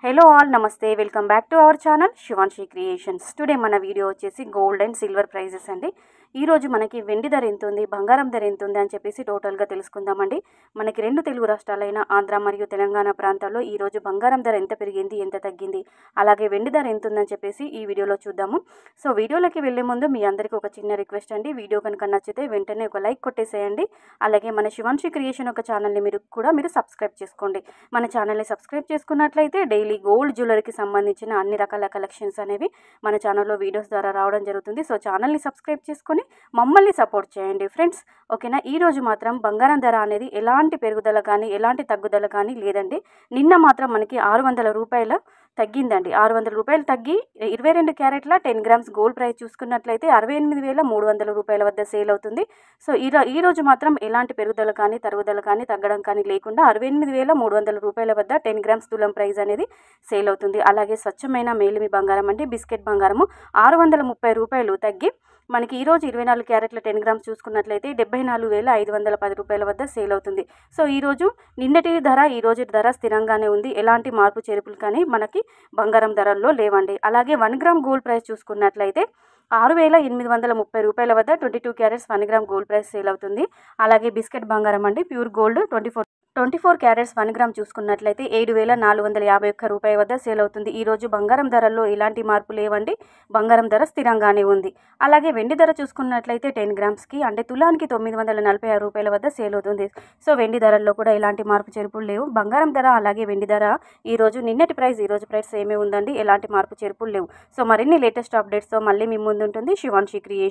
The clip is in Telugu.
హలో ఆల్ నమస్తే welcome back to our channel Shivanshi creations. Today మన వీడియో వచ్చేసి గోల్డ్ అండ్ సిల్వర్ ప్రైజెస్ అండి. ఈరోజు మనకి వెండి ధర ఎంత ఉంది, బంగారం ధర ఎంత ఉంది అని చెప్పేసి టోటల్గా తెలుసుకుందామండి. మనకి రెండు తెలుగు రాష్ట్రాలైన ఆంధ్ర మరియు తెలంగాణ ప్రాంతాల్లో ఈరోజు బంగారం ధర ఎంత పెరిగింది, ఎంత తగ్గింది, అలాగే వెండి ధర ఎంత ఉందని చెప్పేసి ఈ వీడియోలో చూద్దాము. సో వీడియోలోకి వెళ్ళే ముందు మీ అందరికీ ఒక చిన్న రిక్వెస్ట్ అండి. వీడియో కనుక నచ్చితే వెంటనే ఒక లైక్ కొట్టేసేయండి. అలాగే మన శివాన్షి క్రియేషన్ ఒక ఛానల్ని మీరు సబ్స్క్రైబ్ చేసుకోండి. మన ఛానల్ని సబ్స్క్రైబ్ చేసుకున్నట్లయితే డైలీ గోల్డ్ జ్యువెలరీకి సంబంధించిన అన్ని రకాల కలెక్షన్స్ అనేవి మన ఛానల్లో వీడియోస్ ద్వారా రావడం జరుగుతుంది. సో ఛానల్ని సబ్స్క్రైబ్ చేసుకొని మమ్మల్ని సపోర్ట్ చేయండి ఫ్రెండ్స్. ఓకేనా. ఈరోజు మాత్రం బంగారం ధర అనేది ఎలాంటి పెరుగుదల కానీ ఎలాంటి తగ్గుదల కానీ లేదండి. నిన్న మాత్రం మనకి 600 రూపాయల తగ్గిందండి. 600 రూపాయలు తగ్గి 22 క్యారెట్ల 10 గ్రామ్స్ గోల్డ్ ప్రైస్ చూసుకున్నట్లయితే 68,300 రూపాయల వద్ద సేల్ అవుతుంది. సో ఈరోజు మాత్రం ఎలాంటి పెరుగుదల కానీ తరుగుదల కానీ తగ్గడం కానీ లేకుండా 68,300 రూపాయల వద్ద 10 గ్రామ్స్ తులం ప్రైస్ అనేది సేల్ అవుతుంది. అలాగే స్వచ్ఛమైన మేలిమి బంగారం అంటే బిస్కెట్ బంగారము 630 రూపాయలు తగ్గి మనకి ఈరోజు 24 క్యారెట్ల 10 గ్రామ్స్ చూసుకున్నట్లయితే 74,510 రూపాయల వద్ద సేల్ అవుతుంది. సో ఈరోజు నిన్నటి ధర ఈరోజు ధర స్థిరంగానే ఉంది. ఎలాంటి మార్పు చేర్పులు కానీ మనకి బంగారం ధరల్లో లేవండి. అలాగే 1 గ్రామ్ గోల్డ్ ప్రైస్ చూసుకున్నట్లయితే 6,830 రూపాయల వద్ద 22 carats 1 gram gold price sale అవుతుంది. అలాగే బిస్కెట్ బంగారం అండి ప్యూర్ గోల్డ్ 24 క్యారెట్స్ 1 గ్రామ్ చూసుకున్నట్లయితే 7,451 రూపాయల వద్ద సేల్ అవుతుంది. ఈరోజు బంగారం ధరల్లో ఎలాంటి మార్పు లేవండి. బంగారం ధర స్థిరంగానే ఉంది. అలాగే వెండి ధర చూసుకున్నట్లయితే 10 గ్రామ్స్కి అంటే తులానికి 946 రూపాయల వద్ద సేల్ అవుతుంది. సో వెండి ధరల్లో కూడా ఎలాంటి మార్పు చేర్పులు లేవు. బంగారం ధర అలాగే వెండి ధర ఈరోజు నిన్నటి ప్రైస్ ఈరోజు ప్రైస్ ఏమే ఉందండి. ఎలాంటి మార్పు చేర్పులు లేవు. సో మరిన్ని లేటెస్ట్ అప్డేట్స్తో మళ్ళీ మీ ముందు ఉంటుంది శివాన్షి క్రియేషన్.